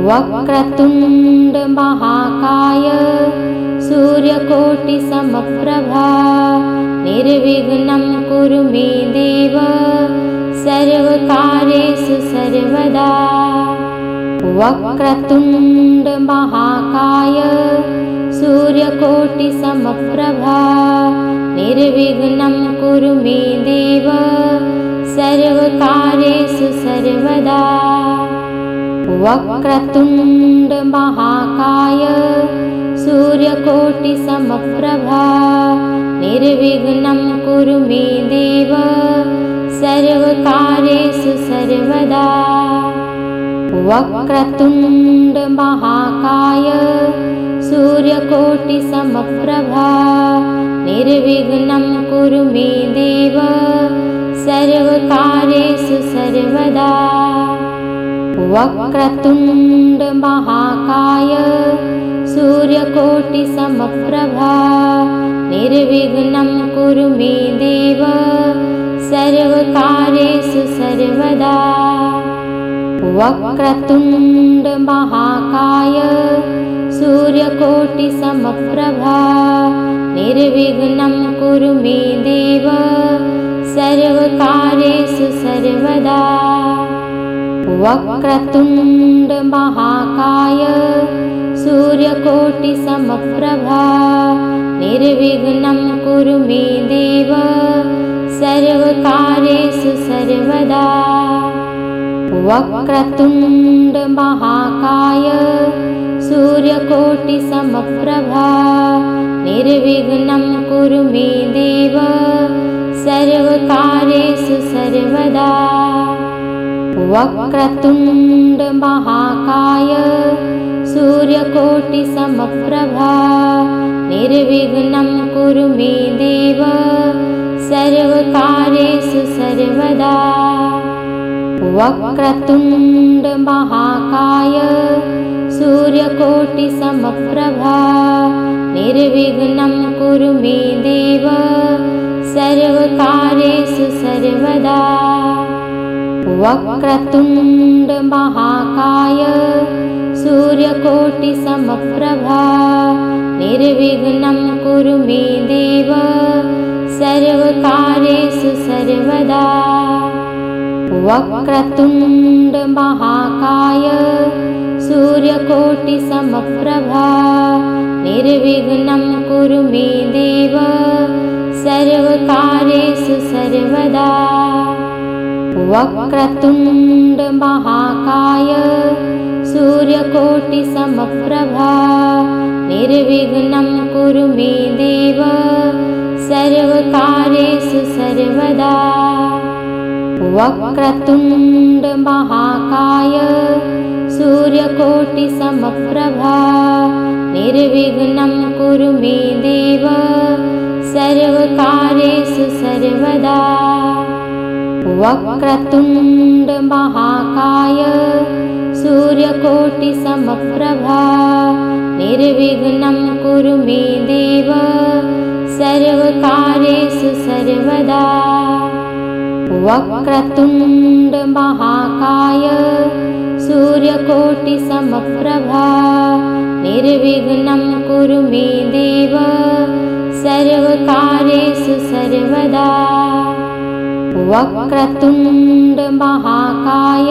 वक्रतुण्ड महाकाय सूर्यकोटिसमप्रभा निर्विघ्नं कुरु मे देव सर्वकार्येषु सर्वदा। वक्रतुण्ड महाकाय सूर्यकोटिसमप्रभा निर्विघ्नं कुरु मे देव सर्वकार्येषु सर्वदा। वक्रतुण्ड महाकाय सूर्यकोटिसमप्रभा निर्विघ्नं कुरु मे देव सर्वकार्येषु सर्वदा। वक्रतुण्ड महाकाय सूर्यकोटिसमप्रभा निर्विघ्नं कुरु मे देव सर्वकार्येषु सर्वदा। वक्रतुण्ड महाकाय सूर्यकोटिसमप्रभा निर्विघ्नं कुरु मे देव सर्वकार्येषु सर्वदा। वक्रतुण्ड महाकाय सूर्यकोटिसमप्रभा निर्विघ्नं कुरु मे देव सर्वकार्येषु सर्वदा। वक्रतुण्ड महाकाय सूर्यकोटिसमप्रभा निर्विघ्नं कुरु मे देव सर्वकार्येषु सर्वदा। वक्रतुण्ड महाकाय सूर्यकोटिसमप्रभा निर्विघ्नं कुरु मे देव सर्वकार्येषु सर्वदा। वक्रतुण्ड महाकाय सूर्यकोटिसमप्रभा निर्विघ्नं कुरु मे देव सर्वकार्येषु सर्वदा। वक्रतुण्ड महाकाय सूर्यकोटिसमप्रभा निर्विघ्नं कुरु मे देव सर्वकार्येषु सर्वदा। वक्रतुण्ड महाकाय सूर्यकोटिसमप्रभा निर्विघ्नं कुरु मे देव सर्वकार्येषु सर्वदा। वक्रतुण्ड महाकाय सूर्यकोटिसमप्रभा निर्विघ्नं कुरु मे देव सर्वकार्येषु सर्वदा। वक्रतुण्ड महाकाय सूर्यकोटिसमप्रभा निर्विघ्नं कुरु मे देव सर्वकार्येषु सर्वदा। वक्रतुण्ड महाकाय सूर्यकोटिसमप्रभा निर्विघ्नं कुरु मे देव सर्वकार्येषु सर्वदा। वक्रतुण्ड महाकाय सूर्यकोटिसमप्रभा निर्विघ्नं कुरु मे देव सर्वकार्येषु सर्वदा। वक्रतुण्ड महाकाय सूर्यकोटिसमप्रभा निर्विघ्नं कुरु मे देव सर्वकार्येषु सर्वदा। वक्रतुण्ड महाकाय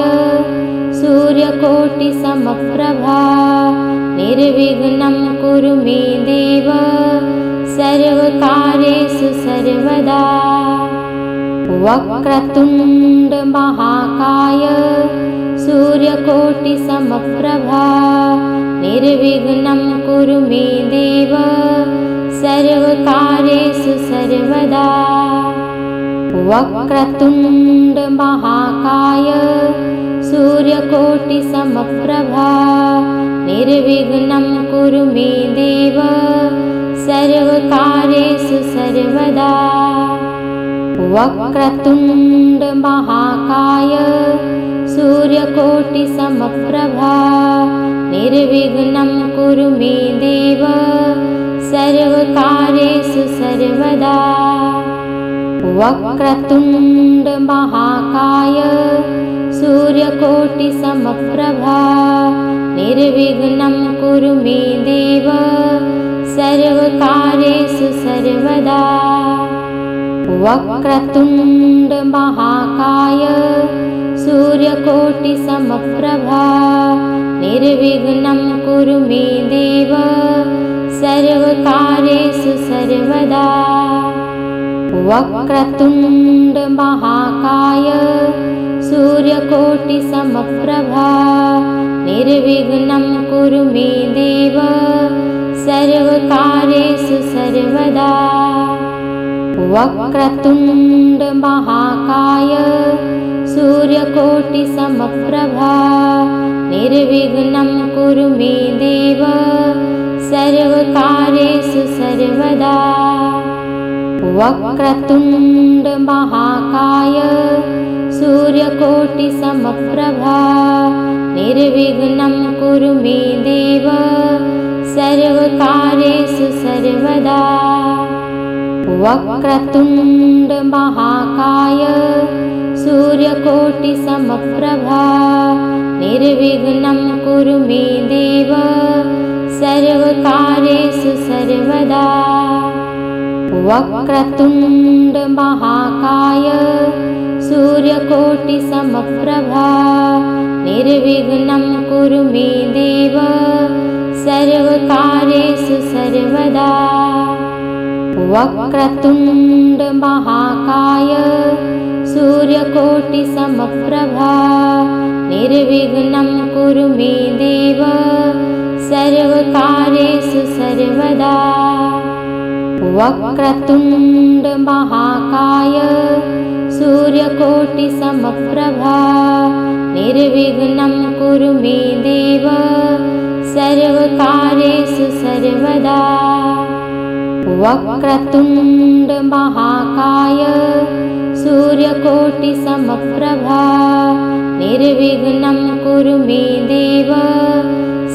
सूर्यकोटिसमप्रभा निर्विघ्नं कुरु मे देव सर्वकार्येषु सर्वदा। वक्रतुण्ड महाकाय सूर्यकोटिसमप्रभा निर्विघ्नं कुरु मे देव सर्वकार्येषु सर्वदा। वक्रतुण्ड महाकाय सूर्यकोटिसमप्रभा निर्विघ्नं कुरु मे देव सर्वकार्येषु सर्वदा। वक्रतुण्ड महाकाय सूर्यकोटिसमप्रभा निर्विघ्नं कुरु मे देव सर्वकार्येषु सर्वदा। वक्रतुण्ड महाकाय सूर्यकोटिसमप्रभा निर्विघ्नं कुरु मे देव सर्वकार्येषु सर्वदा। वक्रतुण्ड महाकाय सूर्यकोटिसमप्रभा निर्विघ्नं कुरु मे देव सर्वकार्येषु सर्वदा। वक्रतुण्ड महाकाय सूर्यकोटिसमप्रभा निर्विघ्नं कुरु मे देव सर्वकार्येषु सर्वदा। वक्रतुण्ड महाकाय सूर्यकोटिसमप्रभा निर्विघ्नं कुरु मे देव सर्वकार्येषु सर्वदा। वक्रतुण्ड महाकाय सूर्यकोटिसमप्रभा निर्विघ्नं कुरु मे देव सर्वकार्येषु सर्वदा। वक्रतुण्ड महाकाय सूर्यकोटिसमप्रभा निर्विघ्नं कुरु मे देव सर्वकार्येषु सर्वदा। वक्रतुण्ड महाकाय सूर्यकोटिसमप्रभा निर्विघ्नं कुरु मे देव सर्वकार्येषु सर्वदा। वक्रतुण्ड महाकाय सूर्यकोटिसमप्रभा निर्विघ्नं कुरु मे देव सर्वकार्येषु सर्वदा। वक्रतुण्ड महाकाय सूर्यकोटिसमप्रभा निर्विघ्नं कुरु मे देव सर्वकार्येषु सर्वदा। वक्रतुण्ड महाकाय सूर्यकोटिसमप्रभा निर्विघ्नं कुरु मे देव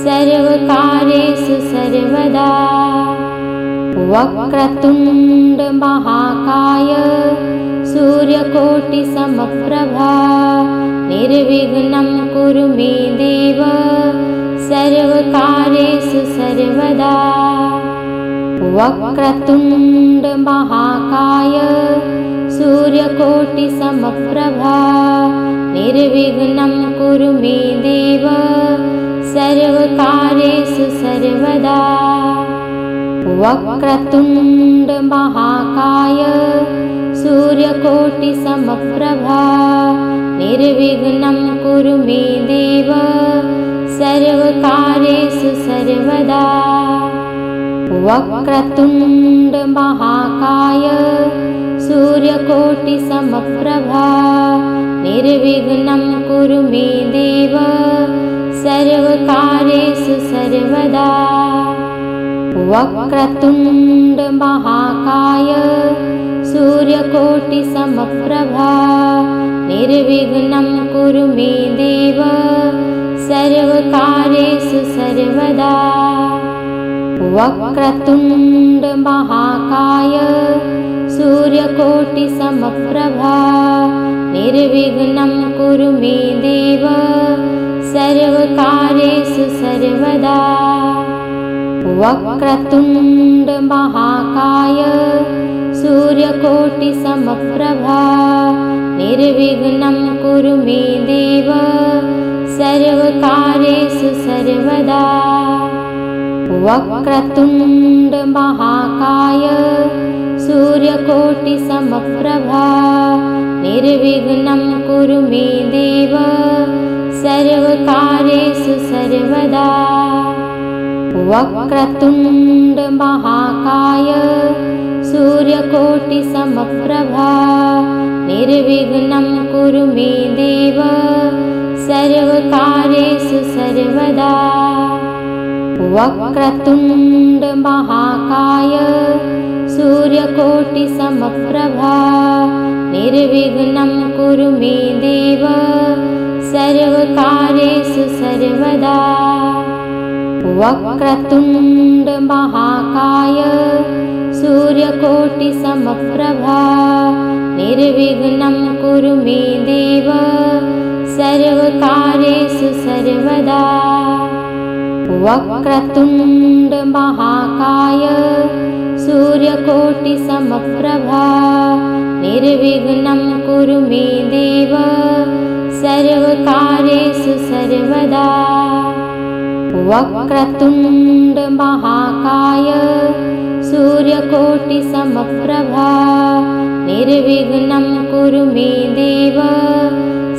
सर्वकार्येषु सर्वदा। वक्रतुण्ड महाकाय सूर्यकोटिसमप्रभा निर्विघ्नं कुरु मे देव सर्वकार्येषु सर्वदा। वक्रतुण्ड महाकाय सूर्यकोटिसमप्रभा निर्विघ्नं कुरु मे देव सर्वकार्येषु सर्वदा। वक्रतुण्ड महाकाय सूर्यकोटिसमप्रभा निर्विघ्नं कुरु मे देव सर्वकार्येषु सर्वदा। वक्रतुण्ड महाकाय सूर्यकोटिसमप्रभा निर्विघ्नं कुरु मे देव सर्वकार्येषु सर्वदा। वक्रतुण्ड महाकाय सूर्यकोटिसमप्रभा निर्विघ्नं कुरु मे देव सर्वकार्येषु सर्वदा। वक्रतुण्ड महाकाय सूर्यकोटिसमप्रभा निर्विघ्नं कुरु मे देव सर्वकार्येषु सर्वदा। वक्रतुण्ड महाकाय सूर्यकोटिसमप्रभा निर्विघ्नं कुरु मे देव सर्वकार्येषु सर्वदा। वक्रतुण्ड महाकाय सूर्यकोटिसमप्रभा निर्विघ्नं कुरु मे देव सर्वकार्येषु सर्वदा। वक्रतुण्ड महाकाय सूर्यकोटिसमप्रभा निर्विघ्नं कुरु मे देव सर्वकार्येषु सर्वदा। वक्रतुण्ड महाकाय सूर्यकोटिसमप्रभा निर्विघ्नं कुरु मे देव सर्वकार्येषु सर्वदा। वक्रतुण्ड महाकाय सूर्यकोटिसमप्रभा निर्विघ्नं कुरु मे देव सर्वकार्येषु सर्वदा। वक्रतुण्ड महाकाय सूर्यकोटिसमप्रभा निर्विघ्नं कुरु मे देव सर्वकार्येषु सर्वदा। वक्रतुण्ड महाकाय सूर्यकोटिसमप्रभा निर्विघ्नं कुरु मे देव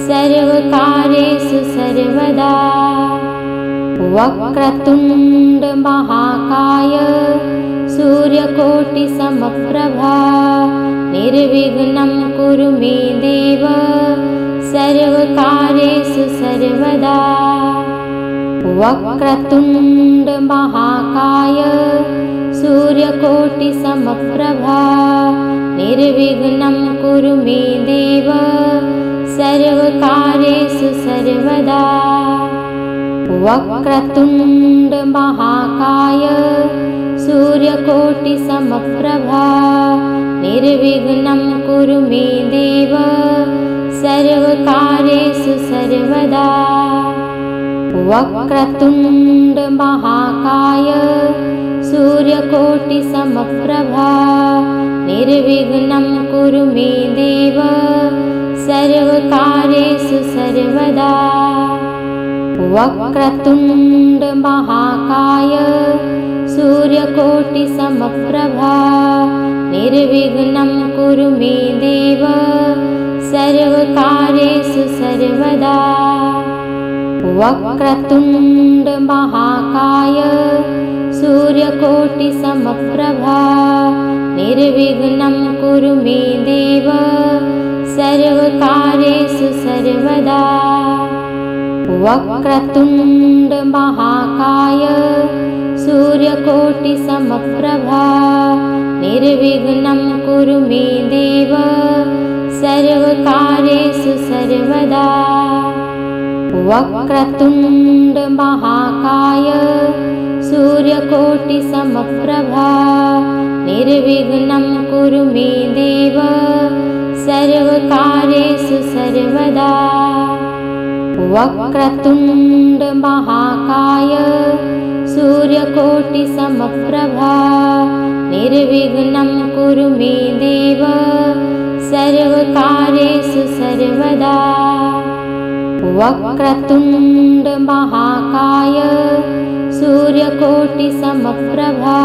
सर्वकार्येषु सर्वदा। वक्रतुण्ड महाकाय सूर्यकोटिसमप्रभा निर्विघ्नं कुरु मे देव सर्वकार्येषु सर्वदा। वक्रतुण्ड महाकाय सूर्यकोटिसमप्रभा निर्विघ्नं कुरु मे देव सर्वकार्येषु सर्वदा। वक्रतुण्ड महाकाय सूर्यकोटिसमप्रभा निर्विघ्नं कुरु मे देव सर्वकार्येषु सर्वदा। वक्रतुण्ड महाकाय सूर्यकोटिसमप्रभा निर्विघ्नं कुरु मे देव सर्वकार्येषु सर्वदा। वक्रतुण्ड महाकाय सूर्यकोटिसमप्रभा निर्विघ्नं कुरु मे देव सर्वकार्येषु सर्वदा। वक्रतुण्ड महाकाय सूर्यकोटिसमप्रभा निर्विघ्नं कुरु मे देव सर्वकार्येषु सर्वदा। वक्रतुण्ड महाकाय सूर्यकोटिसमप्रभा निर्विघ्नं कुरु मे देव सर्वकार्येषु सर्वदा। वक्रतुण्ड महाकाय सूर्यकोटिसमप्रभा निर्विघ्नं कुरु मे देव सर्वकार्येषु सर्वदा। वक्रतुण्ड महाकाय सूर्यकोटिसमप्रभा निर्विघ्नं कुरु मे देव सर्वकार्येषु सर्वदा। वक्रतुण्ड महाकाय सूर्यकोटिसमप्रभा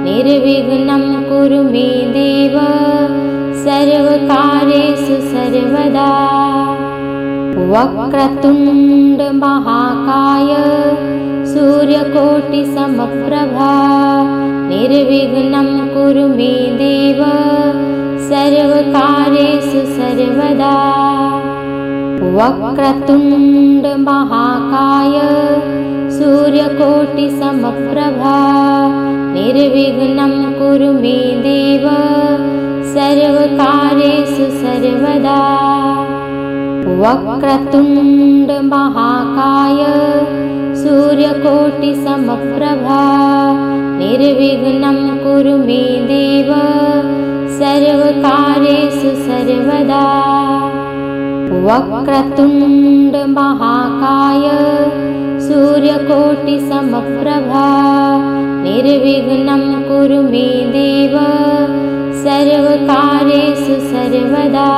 निर्विघ्नं कुरु मे देव सर्वकार्येषु सर्वदा। वक्रतुण्ड महाकाय सूर्यकोटिसमप्रभा निर्विघ्नं कुरु मे देव सर्वकार्येषु सर्वदा। वक्रतुण्ड महाकाय सूर्यकोटिसमप्रभा निर्विघ्नं कुरु मे देव सर्वकार्येषु सर्वदा। वक्रतुण्ड महाकाय सूर्यकोटिसमप्रभा निर्विघ्नं कुरु मे देव सर्वकार्येषु सर्वदा। वक्रतुण्ड महाकाय सूर्यकोटिसमप्रभा निर्विघ्नं कुरु मे देव सर्वकार्येषु सर्वदा।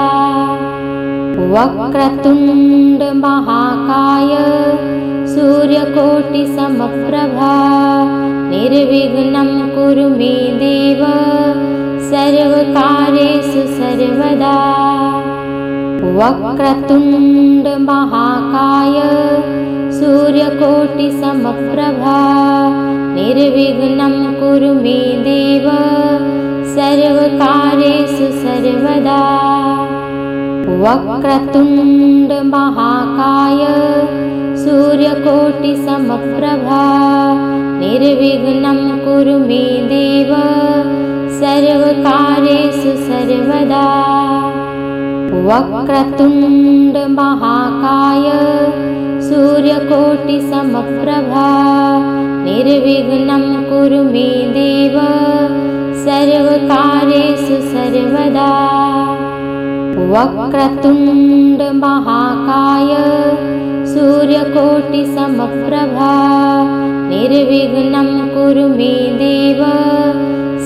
वक्रतुण्ड महाकाय सूर्यकोटिसमप्रभा निर्विघ्नं कुरु मे देव सर्वकार्येषु सर्वदा। वक्रतुण्ड महाकाय सूर्यकोटिसमप्रभा निर्विघ्नं कुरु मे देव सर्वकार्येषु सर्वदा। वक्रतुण्ड महाकाय सूर्यकोटिसमप्रभा निर्विघ्नं कुरु मे देव सर्वकार्येषु सर्वदा। वक्रतुण्ड महाकाय सूर्यकोटिसमप्रभा निर्विघ्नं कुरु मे देव सर्वकार्येषु सर्वदा। वक्रतुण्ड महाकाय सूर्यकोटिसमप्रभा निर्विघ्नं कुरु मे देव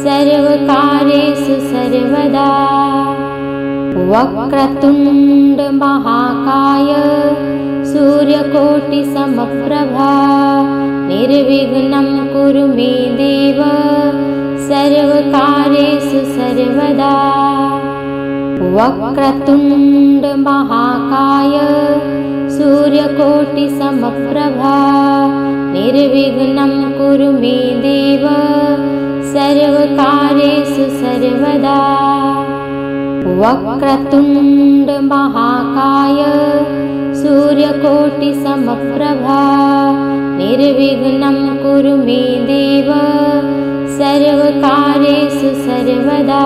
सर्वकार्येषु सर्वदा। वक्रतुण्ड महाकाय सूर्यकोटिसमप्रभा निर्विघ्नं कुरु मे देव सर्वकार्येषु सर्वदा। वक्रतुण्ड महाकाय सूर्यकोटिसमप्रभा निर्विघ्नं कुरु मे देव सर्वकार्येषु सर्वदा। वक्रतुण्ड महाकाय सूर्यकोटिसमप्रभा निर्विघ्नं कुरु मे देव सर्वकार्येषु सर्वदा।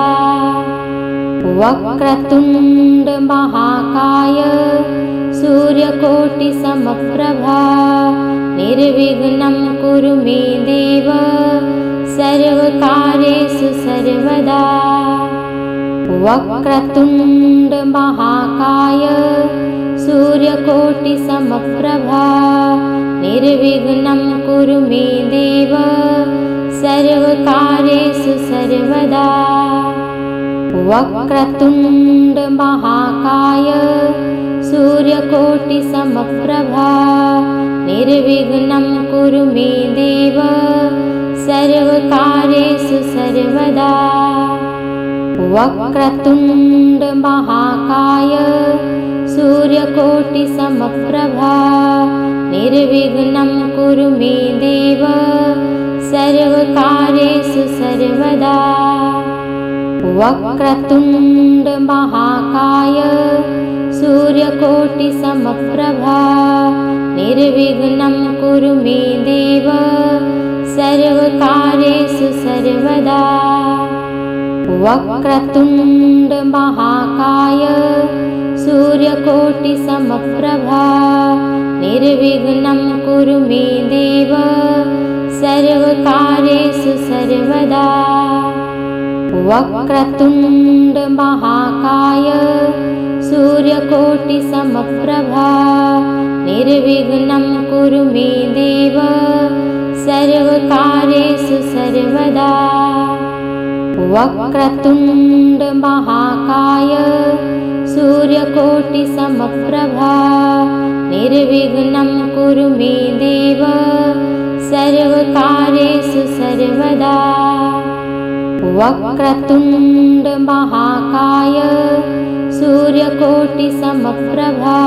वक्रतुण्ड महाकाय सूर्यकोटिसमप्रभा निर्विघ्नं कुरु मे देव सर्वकार्येषु सर्वदा। वक्रतुण्ड महाकाय सूर्यकोटिसमप्रभा निर्विघ्नं कुरु मे देव सर्वकार्येषु सर्वदा। वक्रतुण्ड महाकाय सूर्यकोटिसमप्रभा निर्विघ्नं कुरु मे देव सर्वकार्येषु सर्वदा। वक्रतुण्ड महाकाय सूर्यकोटिसमप्रभा निर्विघ्नं कुरु मे देव सर्वकार्येषु सर्वदा। वक्रतुण्ड महाकाय सूर्यकोटिसमप्रभा निर्विघ्नं कुरु मे देव सर्वकार्येषु सर्वदा। वक्रतुण्ड महाकाय सूर्यकोटिसमप्रभा निर्विघ्नं कुरु मे देव सर्वकार्येषु सर्वदा। वक्रतुण्ड महाकाय सूर्यकोटिसमप्रभा निर्विघ्नं कुरु मे देव सर्वकार्येषु सर्वदा। वक्रतुण्ड महाकाय सूर्यकोटिसमप्रभा निर्विघ्नं कुरु मे देव सर्वकार्येषु सर्वदा। वक्रतुण्ड महाकाय सूर्यकोटिसमप्रभा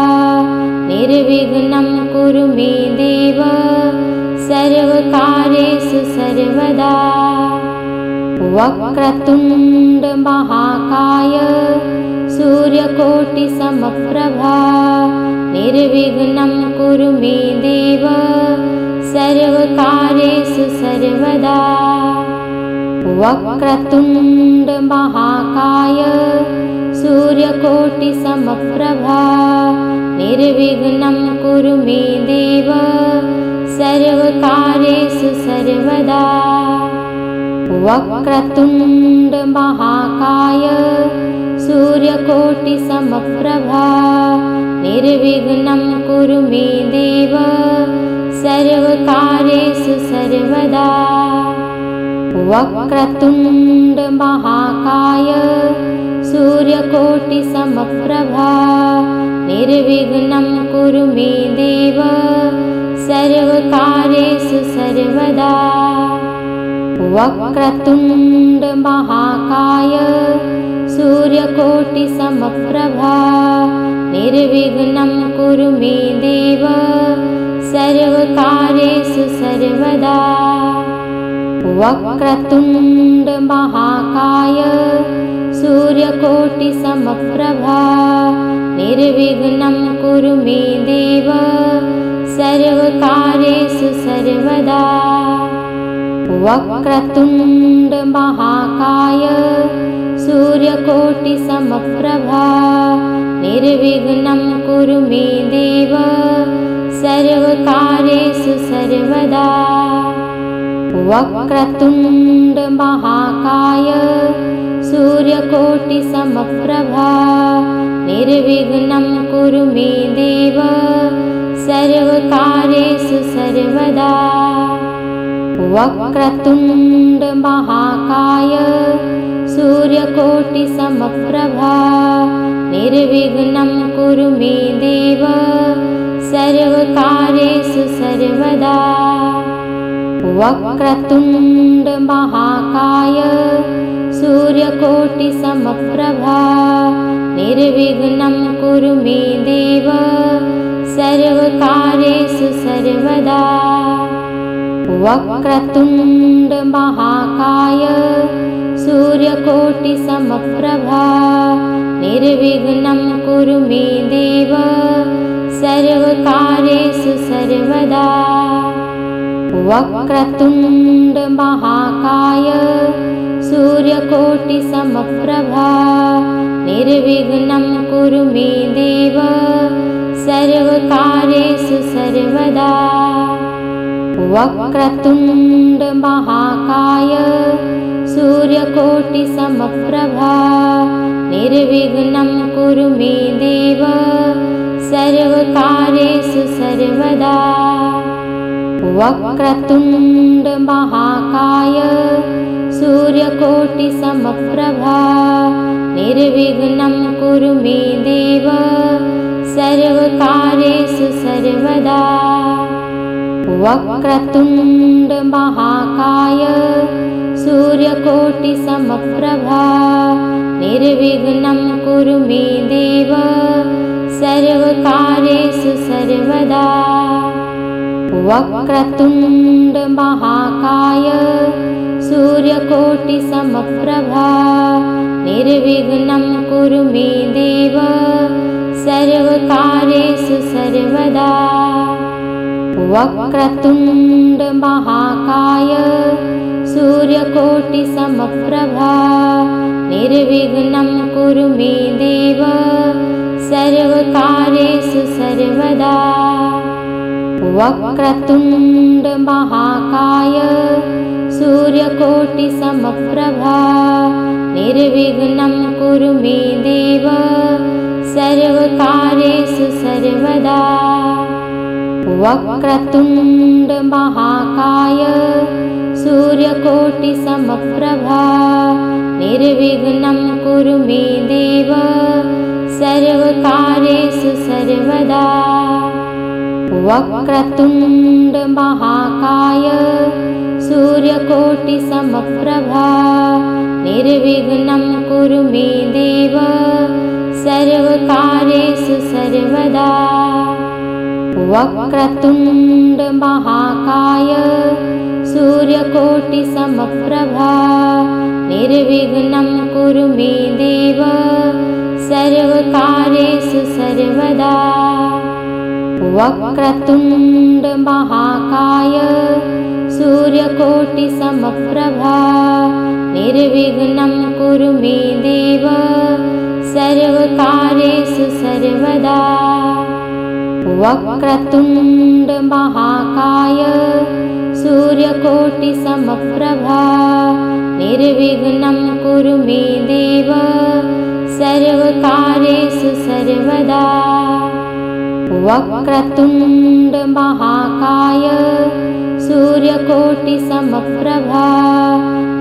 निर्विघ्नं कुरु मे देव सर्वकार्येषु सर्वदा। वक्रतुण्ड महाकाय सूर्यकोटिसमप्रभा निर्विघ्नं कुरु मे देव सर्वकार्येषु सर्वदा। वक्रतुण्ड महाकाय सूर्यकोटिसमप्रभा निर्विघ्नं कुरु मे देव सर्वकार्येषु सर्वदा। वक्रतुण्ड महाकाय सूर्यकोटिसमप्रभा निर्विघ्नं कुरु मे देव सर्वकार्येषु सर्वदा। वक्रतुण्ड महाकाय सूर्यकोटिसमप्रभा निर्विघ्नं कुरु मे देव सर्वकार्येषु सर्वदा। वक्रतुण्ड महाकाय सूर्यकोटिसमप्रभा निर्विघ्नं कुरु मे देव सर्वकार्येषु सर्वदा। वक्रतुण्ड महाकाय सूर्यकोटिसमप्रभा निर्विघ्नं कुरु मे देव सर्वकार्येषु सर्वदा। वक्रतुण्ड महाकाय सूर्यकोटिसमप्रभा निर्विघ्नं कुरु मे देव सर्वकार्येषु सर्वदा। वक्रतुण्ड महाकाय सूर्यकोटिसमप्रभा निर्विघ्नं कुरु मे देव सर्वकार्येषु सर्वदा। वक्रतुण्ड महाकाय सूर्यकोटिसमप्रभा निर्विघ्नं कुरु मे देव सर्वकार्येषु सर्वदा। वक्रतुण्ड महाकाय सूर्यकोटिसमप्रभा निर्विघ्नं कुरु मे देव सर्वकार्येषु सर्वदा। वक्रतुण्ड महाकाय सूर्यकोटिसमप्रभा निर्विघ्नं कुरु मे देव सर्वकार्येषु सर्वदा। वक्रतुण्ड महाकाय सूर्यकोटिसमप्रभा निर्विघ्नं कुरु मे देव सर्वकार्येषु सर्वदा। वक्रतुण्ड महाकाय सूर्यकोटिसमप्रभा निर्विघ्नं कुरु मे देव सर्वकार्येषु सर्वदा। वक्रतुण्ड महाकाय सूर्यकोटिसमप्रभा निर्विघ्नं कुरु मे देव सर्वकार्येषु सर्वदा। वक्रतुण्ड महाकाय सूर्यकोटिसमप्रभा निर्विघ्नं कुरु मे देव सर्वकार्येषु सर्वदा। वक्रतुण्ड महाकाय सूर्यकोटिसमप्रभा निर्विघ्नं कुरु मे देव सर्वकार्येषु सर्वदा। वक्रतुण्ड महाकाय सूर्यकोटिसमप्रभा निर्विघ्नं कुरु मे देव सर्वकार्येषु सर्वदा। वक्रतुण्ड महाकाय सूर्यकोटिसमप्रभा निर्विघ्नं कुरु मे देव सर्वकार्येषु सर्वदा। वक्रतुण्ड महाकाय सूर्यकोटिसमप्रभा निर्विघ्नं कुरु मे देव सर्वकार्येषु सर्वदा। वक्रतुण्ड महाकाय सूर्यकोटिसमप्रभा निर्विघ्नं कुरु मे देव सर्वकार्येषु सर्वदा। वक्रतुण्ड महाकाय सूर्यकोटिसमप्रभा निर्विघ्नं कुरु मे देव सर्वकार्येषु सर्वदा। वक्रतुण्ड महाकाय सूर्यकोटिसमप्रभा निर्विघ्नं कुरु मे देव सर्वकार्येषु सर्वदा। वक्रतुण्ड महाकाय सूर्यकोटिसमप्रभा निर्विघ्नं कुरु मे देव सर्वकार्येषु सर्वदा। वक्रतुण्ड महाकाय सूर्यकोटिसमप्रभा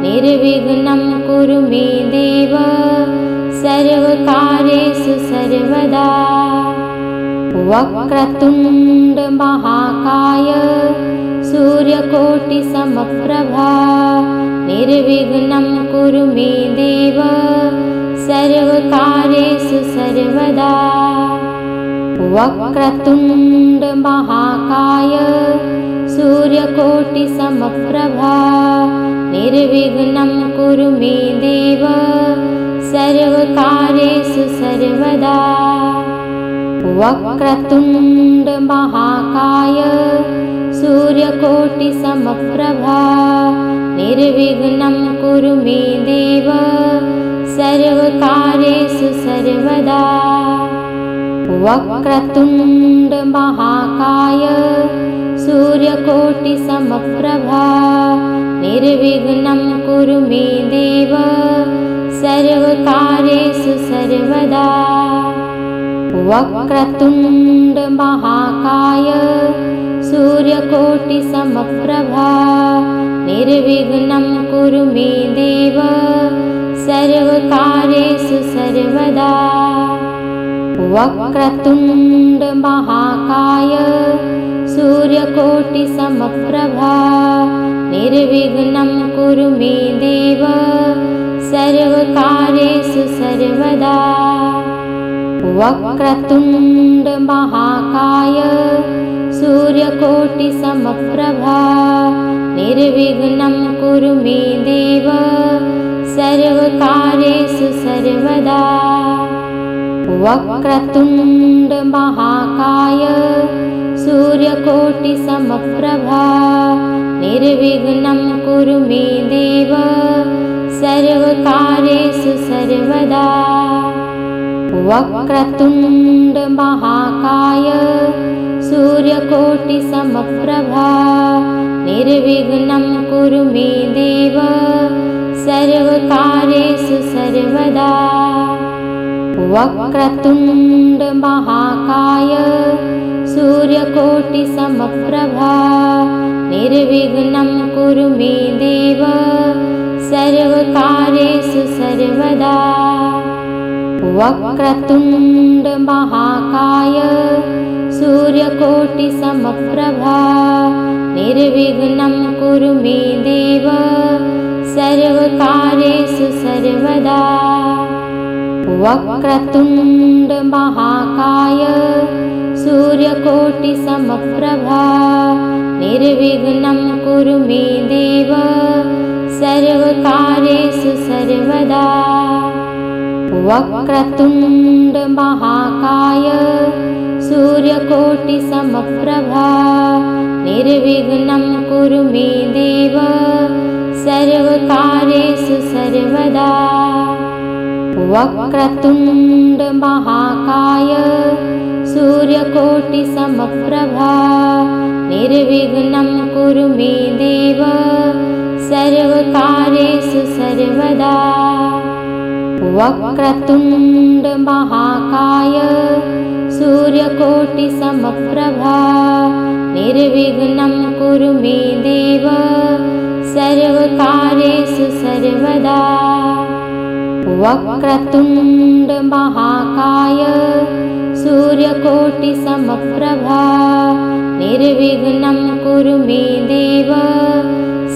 निर्विघ्नं कुरु मे देव सर्वकार्येषु सर्वदा। वक्रतुण्ड महाकाय सूर्यकोटिसमप्रभा निर्विघ्नं कुरु मे देव सर्वकार्येषु सर्वदा। वक्रतुण्ड महाकाय सूर्यकोटिसमप्रभा निर्विघ्नं कुरु मे देव सर्वकार्येषु सर्वदा। वक्रतुण्ड महाकाय सूर्यकोटिसमप्रभा निर्विघ्नं कुरु मे देव सर्वकार्येषु सर्वदा। वक्रतुण्ड महाकाय सूर्यकोटिसमप्रभा निर्विघ्नं कुरु मे देव सर्वकार्येषु सर्वदा। वक्रतुण्ड महाकाय सूर्यकोटिसमप्रभा निर्विघ्नं कुरु मे देव सर्वकार्येषु सर्वदा। वक्रतुण्ड महाकाय सूर्यकोटिसमप्रभा निर्विघ्नं कुरु मे देव सर्वकार्येषु सर्वदा। वक्रतुण्ड महाकाय सूर्यकोटिसमप्रभा निर्विघ्नं कुरु मे देव सर्वकार्येषु सर्वदा। वक्रतुण्ड महाकाय सूर्यकोटिसमप्रभा निर्विघ्नं कुरु मे देव सर्वकार्येषु सर्वदा। वक्रतुण्ड महाकाय सूर्यकोटिसमप्रभा निर्विघ्नं कुरु मे देव सर्वकार्येषु सर्वदा। वक्रतुण्ड महाकाय सूर्यकोटिसमप्रभा निर्विघ्नं कुरु मे देव सर्वकार्येषु सर्वदा। वक्रतुण्ड महाकाय सूर्यकोटिसमप्रभा निर्विघ्नं कुरु मे देव सर्वकार्येषु सर्वदा। वक्रतुण्ड महाकाय सूर्यकोटिसमप्रभा निर्विघ्नं कुरु मे देव सर्वकार्येषु सर्वदा। वक्रतुण्ड महाकाय सूर्यकोटिसमप्रभा निर्विघ्नं कुरु मे देव सर्वकार्येषु सर्वदा। वक्रतुण्ड महाकाय सूर्यकोटिसमप्रभा निर्विघ्नं कुरु मे देव सर्वकार्येषु सर्वदा। वक्रतुण्ड महाकाय सूर्यकोटिसमप्रभा निर्विघ्नं कुरु मे देव सर्वकार्येषु सर्वदा। वक्रतुण्ड महाकाय सूर्यकोटिसमप्रभा निर्विघ्नं कुरु मे देव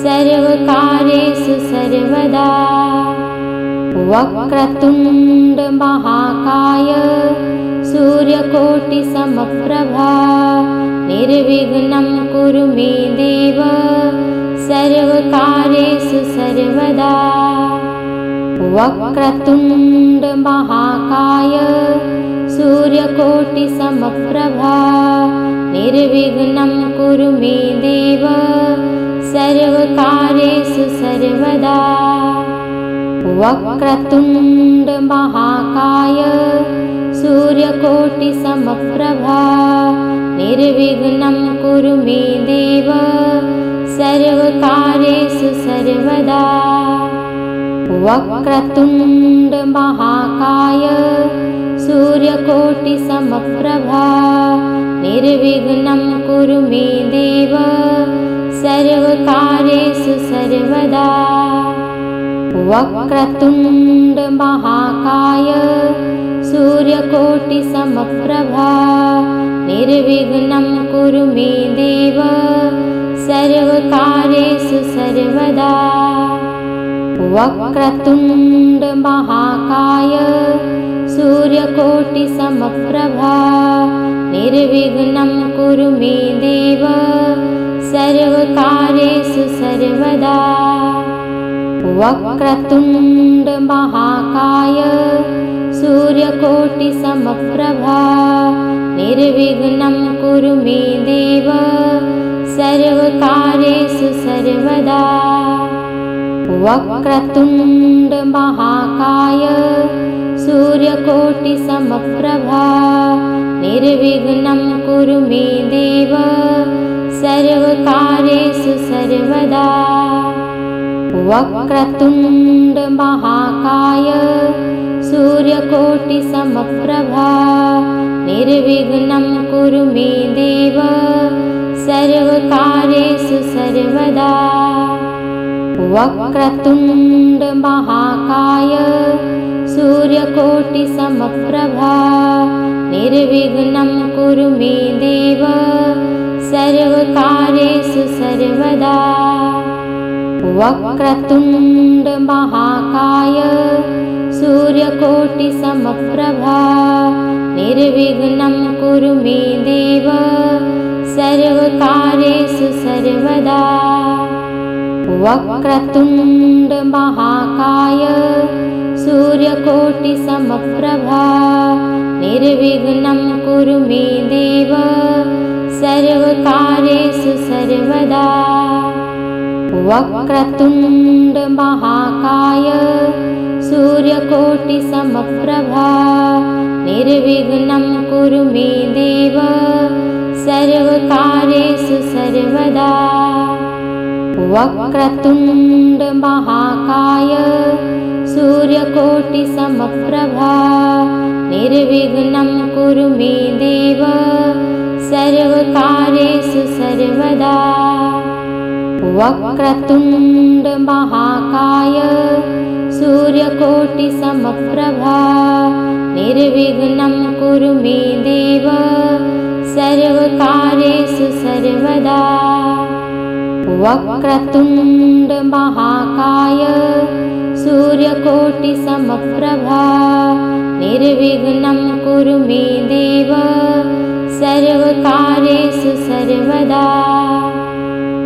सर्वकार्येषु सर्वदा। वक्रतुण्ड महाकाय सूर्यकोटिसमप्रभा निर्विघ्नं कुरु मे देव सर्वकार्येषु सर्वदा। वक्रतुण्ड महाकाय सूर्यकोटिसमप्रभा निर्विघ्नं कुरु मे देव सर्वकार्येषु सर्वदा। वक्रतुण्ड महाकाय सूर्यकोटिसमप्रभा निर्विघ्नं कुरु मे देव सर्वकार्येषु सर्वदा। वक्रतुण्ड महाकाय सूर्यकोटिसमप्रभा निर्विघ्नं कुरु मे देव सर्वकार्येषु सर्वदा। वक्रतुण्ड महाकाय सूर्यकोटिसमप्रभा निर्विघ्नं कुरु मे देव सर्वकार्येषु सर्वदा। वक्रतुण्ड महाकाय सूर्यकोटिसमप्रभा निर्विघ्नं कुरु मे देव सर्वकार्येषु सर्वदा। वक्रतुण्ड महाकाय सूर्यकोटिसमप्रभा निर्विघ्नं कुरु मे देव सर्वकार्येषु सर्वदा। वक्रतुण्ड महाकाय सूर्यकोटिसमप्रभा निर्विघ्नं कुरु मे देव सर्वकार्येषु सर्वदा। वक्रतुण्ड महाकाय सूर्यकोटिसमप्रभा निर्विघ्नं कुरु मे देव सर्वकार्येषु सर्वदा। वक्रतुण्ड महाकाय सूर्यकोटिसमप्रभा निर्विघ्नं कुरु मे देव सर्वकार्येषु सर्वदा। वक्रतुण्ड महाकाय सूर्यकोटिसमप्रभा निर्विघ्नं कुरु मे देव सर्वकार्येषु सर्वदा। वक्रतुण्ड महाकाय सूर्यकोटिसमप्रभा निर्विघ्नं कुरु मे देव सर्वकार्येषु सर्वदा। वक्रतुण्ड महाकाय सूर्यकोटिसमप्रभा निर्विघ्नं कुरु मे देव सर्वकार्येषु सर्वदा। वक्रतुण्ड महाकाय सूर्यकोटिसमप्रभा निर्विघ्नं कुरु मे देव सर्वकार्येषु सर्वदा। वक्रतुण्ड महाकाय सूर्यकोटिसमप्रभा निर्विघ्नं कुरु मे देव सर्वकार्येषु सर्वदा। वक्रतुण्ड महाकाय सूर्यकोटिसमप्रभा निर्विघ्नं कुरु मे देव सर्वकार्येषु सर्वदा। वक्रतुण्ड महाकाय सूर्यकोटिसमप्रभा निर्विघ्नं कुरु मे देव सर्वकार्येषु सर्वदा। वक्रतुण्ड महाकाय सूर्यकोटिसमप्रभा निर्विघ्नं कुरु मे देव सर्वकार्येषु सर्वदा। वक्रतुण्ड महाकाय सूर्यकोटिसमप्रभा निर्विघ्नं कुरु मे देव सर्वकार्येषु सर्वदा। वक्रतुण्ड महाकाय सूर्यकोटिसमप्रभा निर्विघ्नं कुरु मे देव सर्वकार्येषु सर्वदा। वक्रतुण्ड महाकाय सूर्यकोटिसमप्रभा निर्विघ्नं कुरु मे देव सर्वकार्येषु सर्वदा। वक्रतुण्ड महाकाय सूर्यकोटिसमप्रभा निर्विघ्नं कुरु मे देव सर्वकार्येषु सर्वदा।